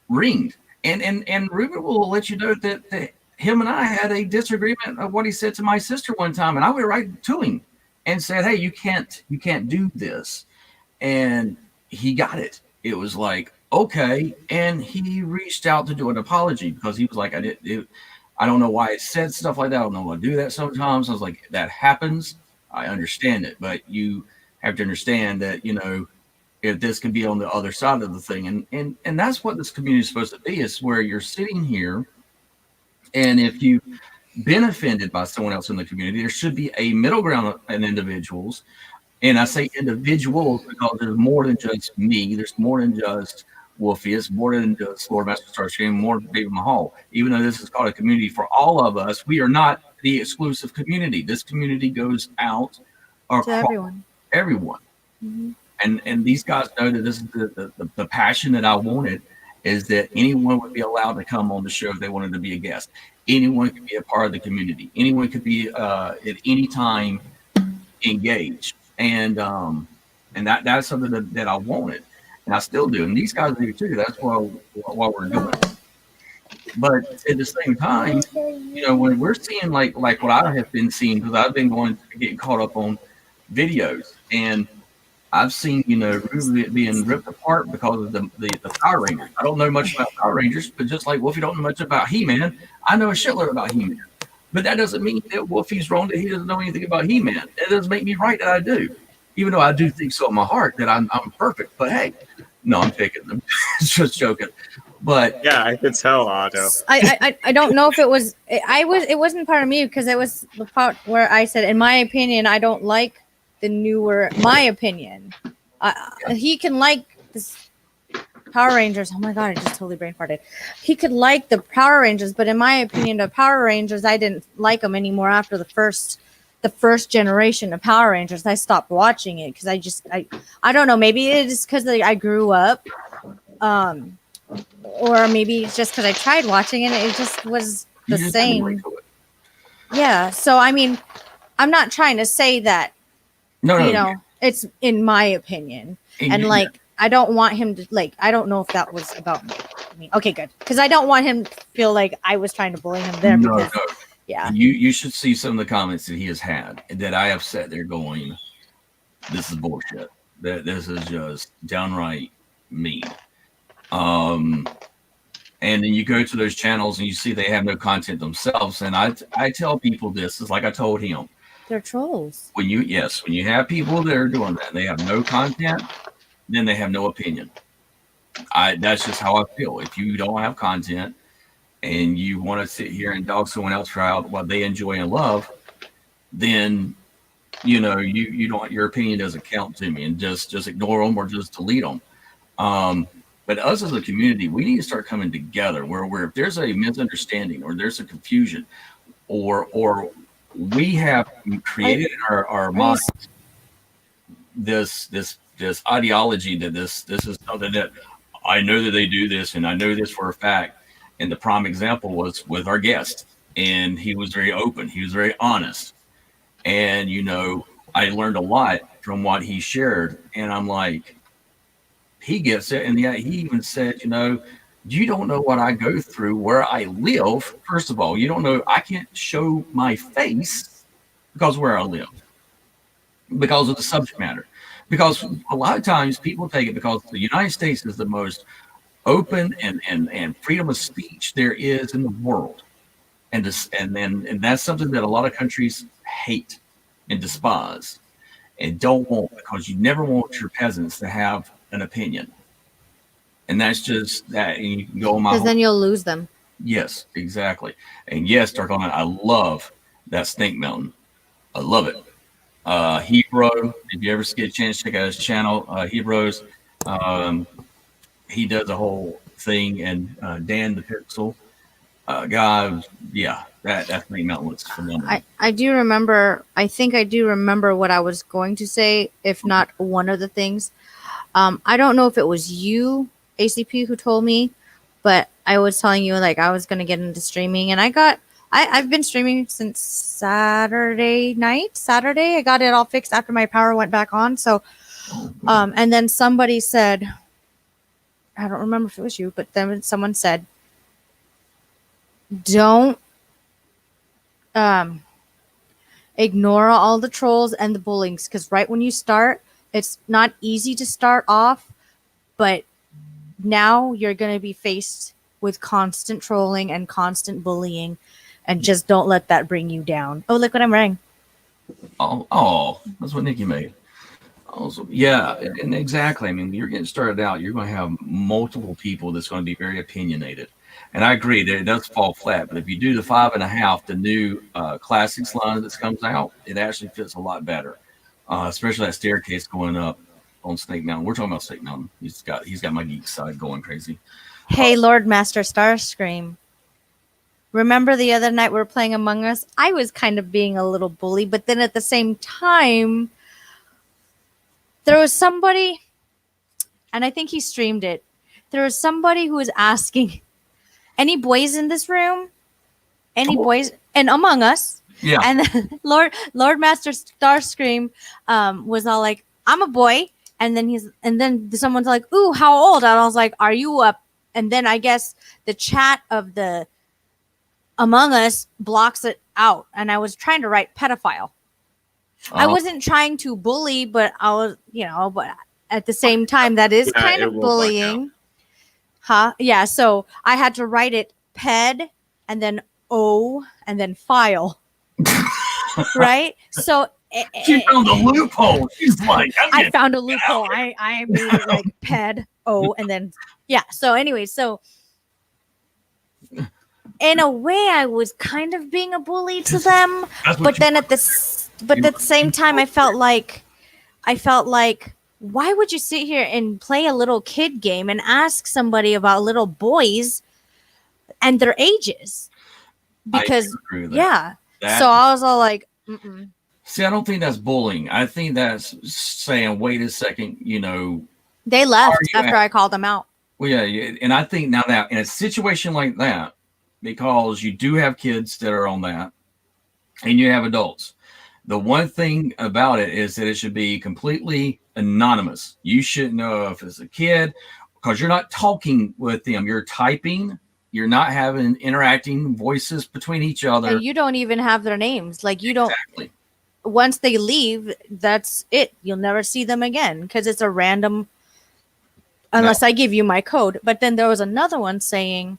ringed. And Ruben will let you know that him and I had a disagreement of what he said to my sister one time, and I went right to him and said, hey, you can't do this. And he got it. It was like, okay. And he reached out to do an apology because he was like, I don't know why it said stuff like that. I don't know why I do that sometimes. I was like, that happens. I understand it, but you have to understand that, if this can be on the other side of the thing. And that's what this community is supposed to be, is where you're sitting here. And if you've been offended by someone else in the community, there should be a middle ground in individuals. And I say individuals because there's more than just me. There's more than just Wolfie. It's more than just Lord Master Starscream, more than David Mahal. Even though this is called a community for all of us, we are not the exclusive community. This community goes out across everyone. Mm-hmm. And these guys know that this is the passion that I wanted, is that anyone would be allowed to come on the show if they wanted to be a guest. Anyone could be a part of the community. Anyone could be at any time engaged. And that's something that I wanted, and I still do. And these guys do too. That's what we're doing. But at the same time, when we're seeing like what I have been seeing, because I've been getting caught up on videos, and I've seen, Ruby being ripped apart because of the Power Rangers. I don't know much about Power Rangers, but just like Wolfie don't know much about He-Man, I know a shitload about He-Man. But that doesn't mean that Wolfie's wrong that he doesn't know anything about He-Man. It doesn't make me right that I do. Even though I do think so in my heart that I'm perfect. But hey, no, I'm picking them. Just joking. But yeah, I could tell, Otto. I don't know if it was it wasn't part of me, because it was the part where I said, in my opinion, I don't like the newer, my opinion. He can like this Power Rangers. Oh my god, I just totally brain farted. He could like the Power Rangers, but in my opinion, the Power Rangers, I didn't like them anymore after the first generation of Power Rangers. I stopped watching it because I don't know, maybe it's because I grew up, or maybe it's just because I tried watching it. It just was the same. Yeah. So I mean, I'm not trying to say that. No. It's in my opinion, and I don't want him to I don't know if that was about me. Okay, good, because I don't want him to feel like I was trying to bully him there. No. Yeah. You should see some of the comments that he has had that I have sat there going, this is bullshit. That this is just downright mean. And then you go to those channels and you see they have no content themselves. And I tell people this is like I told him. They're trolls. When you have people that are doing that, they have no content, then they have no opinion. That's just how I feel. If you don't have content and you want to sit here and dog someone else for what they enjoy and love, then you don't, your opinion doesn't count to me, and just ignore them or just delete them. But us as a community, we need to start coming together where if there's a misunderstanding or there's a confusion or we have created in our minds this ideology that this is something that I know that they do this, and I know this for a fact. And the prime example was with our guest, and he was very open. He was very honest. And, I learned a lot from what he shared. And I'm like, he gets it. And yeah, he even said, you don't know what I go through where I live. First of all, you don't know, I can't show my face because where I live, because of the subject matter. Because a lot of times people take it because the United States is the most open and freedom of speech there is in the world. And that's something that a lot of countries hate and despise and don't want, because you never want your peasants to have an opinion. And that's just that. And you can go on my because then you'll lose them. Yes, exactly. And yes, Dark Element, I love that Snake Mountain. I love it. Hebro, if you ever get a chance, check out his channel, Hebro's. He does a whole thing, and Dan the Pixel guy, yeah, that Snake Mountain looks phenomenal. I do remember. I think I do remember what I was going to say, if not one of the things. I don't know if it was you, ACP, who told me, but I was telling you I was going to get into streaming, and I've been streaming since Saturday night. I got it all fixed after my power went back on. So, and then somebody said, I don't remember if it was you, but then someone said, don't ignore all the trolls and the bullying, because right when you start, it's not easy to start off, but now you're going to be faced with constant trolling and constant bullying, and just don't let that bring you down. Oh, look what I'm wearing. Oh, that's what Nikki made. Also, yeah, and exactly. I mean, when you're getting started out, you're going to have multiple people that's going to be very opinionated. And I agree that it does fall flat. But if you do the 5.5, the new classics line that comes out, it actually fits a lot better. Especially that staircase going up on Snake Mountain. We're talking about Snake Mountain. He's got my geek side going crazy. Hey, Lord Master Starscream. Remember the other night we were playing Among Us? I was kind of being a little bully, but then at the same time, there was somebody, and I think he streamed it. There was somebody who was asking, any boys in this room? Any boys? And Among Us. Yeah. And then Lord Master Starscream was all like, I'm a boy. And then someone's like, ooh, how old? And I was like, are you up? And then I guess the chat of the Among Us blocks it out. And I was trying to write pedophile. I wasn't trying to bully, but I was, but at the same time, that is kind of bullying. Huh? Yeah. So I had to write it ped and then O and then file. Right? So she found a loophole. She's like, I found a loophole. I made it like ped O and then yeah. So anyway, so in a way, I was kind of being a bully to them, but then at the same time, I felt like, why would you sit here and play a little kid game and ask somebody about little boys and their ages? Because yeah, so I was all like, mm-mm. See, I don't think that's bullying. I think that's saying, wait a second, They left after I called them out. Well, yeah, and I think now that in a situation like that, because you do have kids that are on that, and you have adults, the one thing about it is that it should be completely anonymous. You shouldn't know if it's a kid, because you're not talking with them. You're typing. You're not having interacting voices between each other. And you don't even have their names. Like you don't. Exactly. Once they leave, that's it. You'll never see them again because it's a random. Unless I give you my code. But then there was another one saying,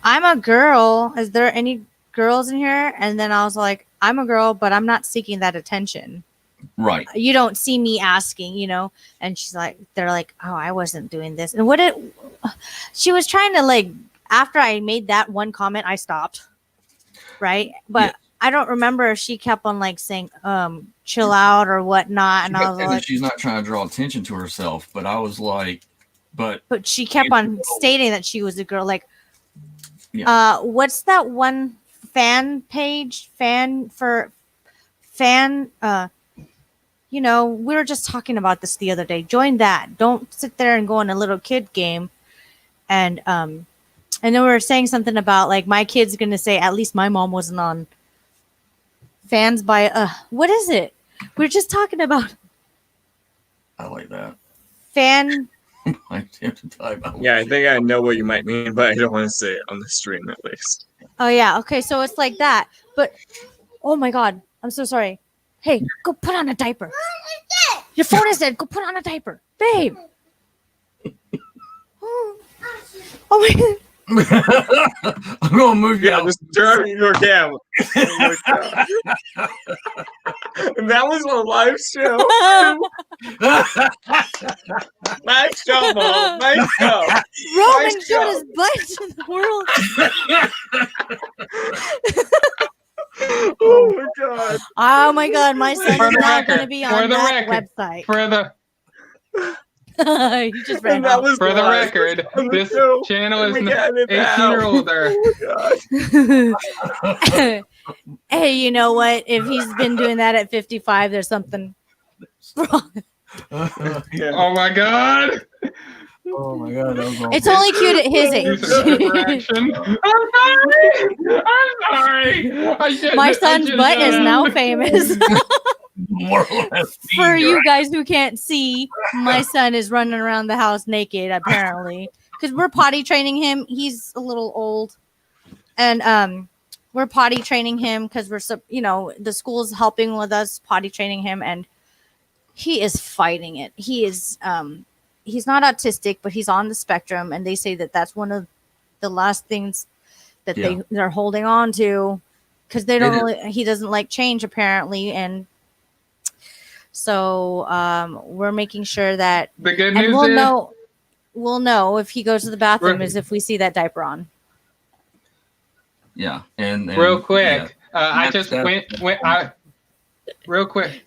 I'm a girl. Is there any girls in here? And then I was like, I'm a girl, but I'm not seeking that attention. Right. You don't see me asking, And she's like, they're like, oh, I wasn't doing this. And she was trying to after I made that one comment, I stopped. Right. But yeah. I don't remember if she kept on saying, chill out or whatnot. And I was like, she's not trying to draw attention to herself, but I was like, but she kept on stating that she was a girl. What's that one fan page? We were just talking about this the other day. Join that. Don't sit there and go in a little kid game. And then we were saying something about my kid's gonna say, at least my mom wasn't on fans by what is it? We're just talking about. I like that. Fan. Yeah, I think I know what you might mean, but I don't want to say it on the stream at least. Oh yeah, okay, so it's like that. But oh my god, I'm so sorry. Hey, go put on a diaper. Your phone is dead. Go put on a diaper, babe. Oh my god. I'm gonna move you. Yeah, just turn your camera. And that was a live show. Nice show, Mom. Nice show. Roman showed his butt to the world. Oh my god. Oh my god, my son's not going to be on that website. He just ran out. For the record, this channel is 18 or older. Oh hey, you know what? If he's been doing that at 55, there's something wrong. Yeah. Oh my god. Oh my god. It's only cute at his age. I'm sorry. My son's butt is now famous. For you guys who can't see, my son is running around the house naked, apparently, because we're potty training him. He's a little old, and we're potty training him because the school's helping with us potty training him, and he is fighting it. He is he's not autistic, but he's on the spectrum, and they say that that's one of the last things that they're holding on to, because they don't really, he doesn't like change apparently, and so we're making sure that The good and news we'll know if he goes to the bathroom is if we see that diaper on. Yeah, and real quick, yeah. I just real quick.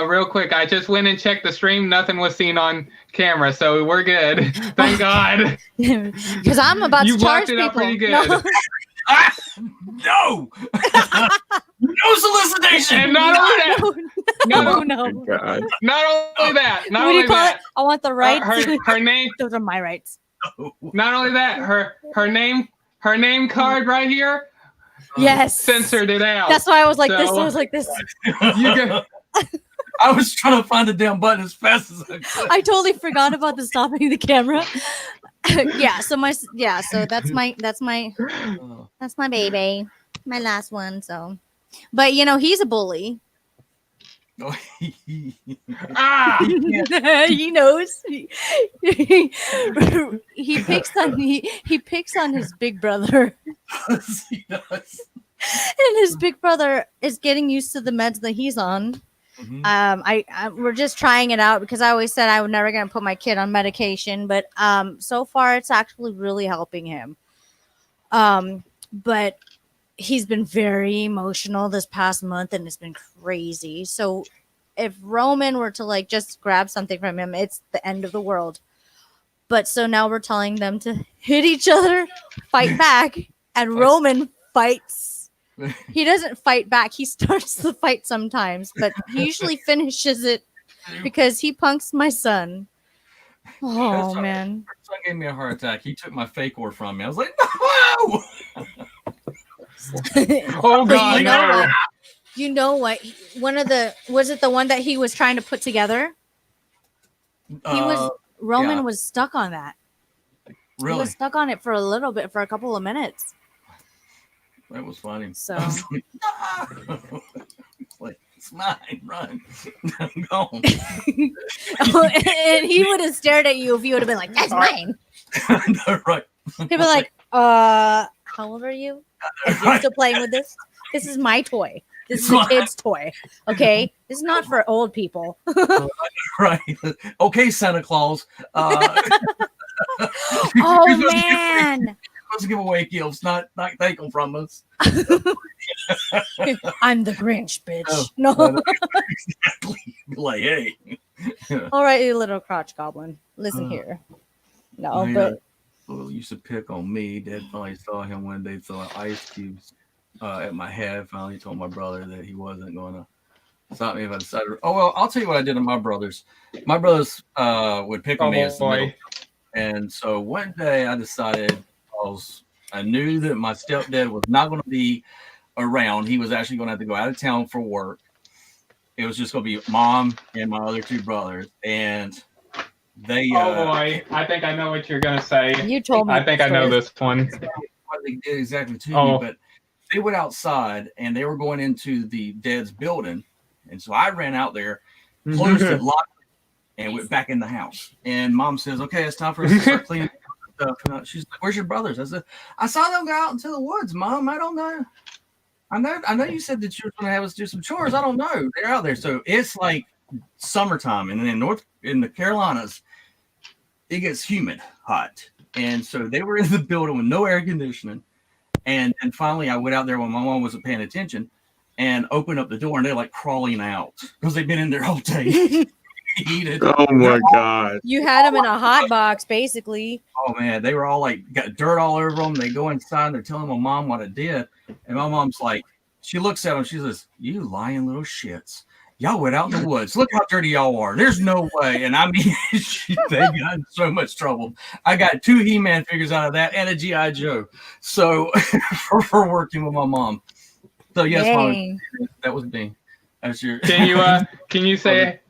Real quick, I just went and checked the stream. Nothing was seen on camera, so we're good. Thank God. Because I'm about You to charge blocked it out people. pretty good. No, no solicitation. And not only that, No. God. not only that, not What do only you call that, it? I want the rights. her name. Those are my rights. Not only that, her name card right here. Yes. Censored it out. That's why I was like this. So- I was like this. You can, I was trying to find the damn button as fast as I could. I totally forgot about the stopping the camera. So that's my baby, my last one. So, but he's a bully. ah, He knows. He picks on his big brother, He does. and his big brother is getting used to the meds that he's on. We're just trying it out because I always said I was never gonna put my kid on medication, but so far it's actually really helping him. But he's been very emotional this past month, and it's been crazy. So if Roman were to like just grab something from him, it's the end of the world. But so now we're telling them to hit each other, fight back, and Roman fights. He doesn't fight back. He starts the fight sometimes, but he usually finishes it because he punks my son. Oh, man. My son gave me a heart attack. He took my fake ore from me. I was like, no! oh God, you know no. what? You know what? Was it the one that he was trying to put together? Roman was stuck on that. Really? He was stuck on it for a little bit, for a couple of minutes. That was funny. So I was like, no! It's like, it's mine, run. I'm gone. and he would have stared at you if you would have been like, "That's mine." No, right. He'd be like, how old are you? And you're still playing with this? This is my toy. This is a kid's toy. Okay? This is not for old people." Right. Okay, Santa Claus. Oh man. Supposed to give away gifts, not take them from us. I'm the Grinch, bitch. Oh, No. Exactly. Like, hey. All right, you little crotch goblin. Listen here. No, but Well, used to pick on me. Dad finally saw him one day throwing ice cubes at my head. Finally told my brother that he wasn't going to stop me if I decided. Oh, well, I'll tell you what I did to my brothers. My brothers would pick on me as the middle. And so one day I decided, I knew that my stepdad was not going to be around. He was actually going to have to go out of town for work. It was just going to be mom and my other two brothers. And they oh boy, I think I know what you're gonna say. You told me. I think I know this one. What they did exactly to Oh. me, but they went outside and they were going into the dad's building. And so I ran out there, closed it, locked it, and went back in the house. And mom says, "Okay, it's time for us to start cleaning stuff." And she's like, "Where's your brothers?" I said, "I saw them go out into the woods, Mom. I don't know. I know you said that you were going to have us do some chores. I don't know. They're out there." So it's like summertime, and then in the Carolinas, it gets humid, hot. And so they were in the building with no air conditioning. And finally I went out there when my mom wasn't paying attention and opened up the door, and they're like crawling out because they've been in there all day. Oh my God. You had them in a hot box, basically. Oh man, they were all like got dirt all over them. They go inside and they're telling my mom what I did. And my mom's like, she looks at them, she says, "You lying little shits. Y'all went out in the woods. Look how dirty y'all are. There's no way." And I mean, they got in so much trouble. I got 2 He-Man figures out of that and a G.I. Joe. So for working with my mom. So yes, Mom, that was me. That's your Can you say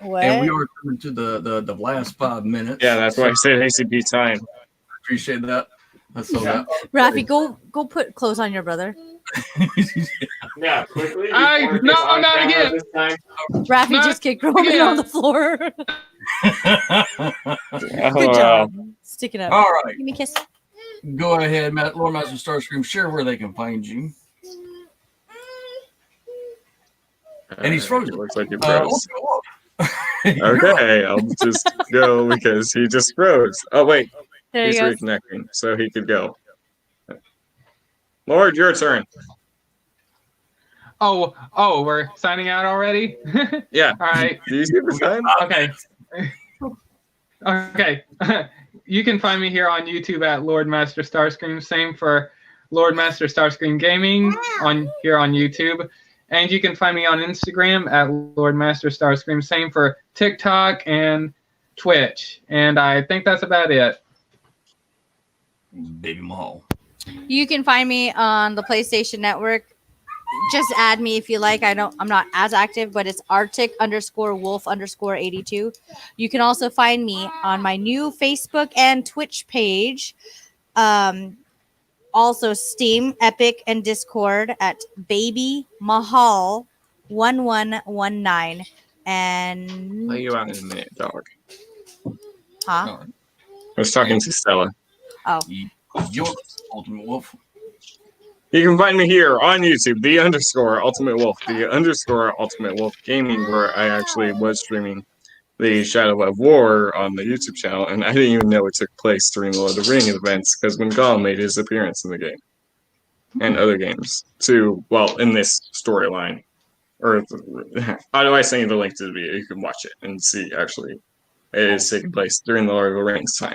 What? And we are coming to the last 5 minutes. Yeah, that's why I said ACP time. Appreciate that. That's so Yeah. Rafi, go put clothes on your brother. Yeah, quickly. I- before it no, gets on not camera again. This time. Rafi Not just kicked Roman again. on the floor. Oh, Good job. Stick it up. All right. Give me a kiss. Go ahead, Lord Master Starscream. Share where they can find you. And he's frozen. Looks like he froze. You're up. Okay, I'll just go because he just froze. Oh wait, There he's you go. reconnecting, so he could go. Lord, your turn. Oh, we're signing out already? Yeah. All right. Do you see the sign? Okay. Okay. You can find me here on YouTube at Lord Master Starscream. Same for Lord Master Starscream Gaming here on YouTube. And you can find me on Instagram at Lord Master Starscream. Same for TikTok and Twitch. And I think that's about it. Baby Mahal. You can find me on the PlayStation Network. Just add me if you like. I'm not as active, but it's Arctic_Wolf_82. You can also find me on my new Facebook and Twitch page. Also Steam, Epic, and Discord at Baby Mahal 1119. And Lay you out in a minute, dog. huh? I was talking to Stella. Oh, Your Ultimate Wolf. You can find me here on YouTube, _Ultimate Wolf, _Ultimate Wolf Gaming, where I actually was streaming the Shadow of War on the YouTube channel, and I didn't even know it took place during the Lord of the Ring events because when Gollum made his appearance in the game and other games, in this storyline. Or otherwise, send you the link to the video. You can watch it and see actually it is taking place during the Lord of the Rings time.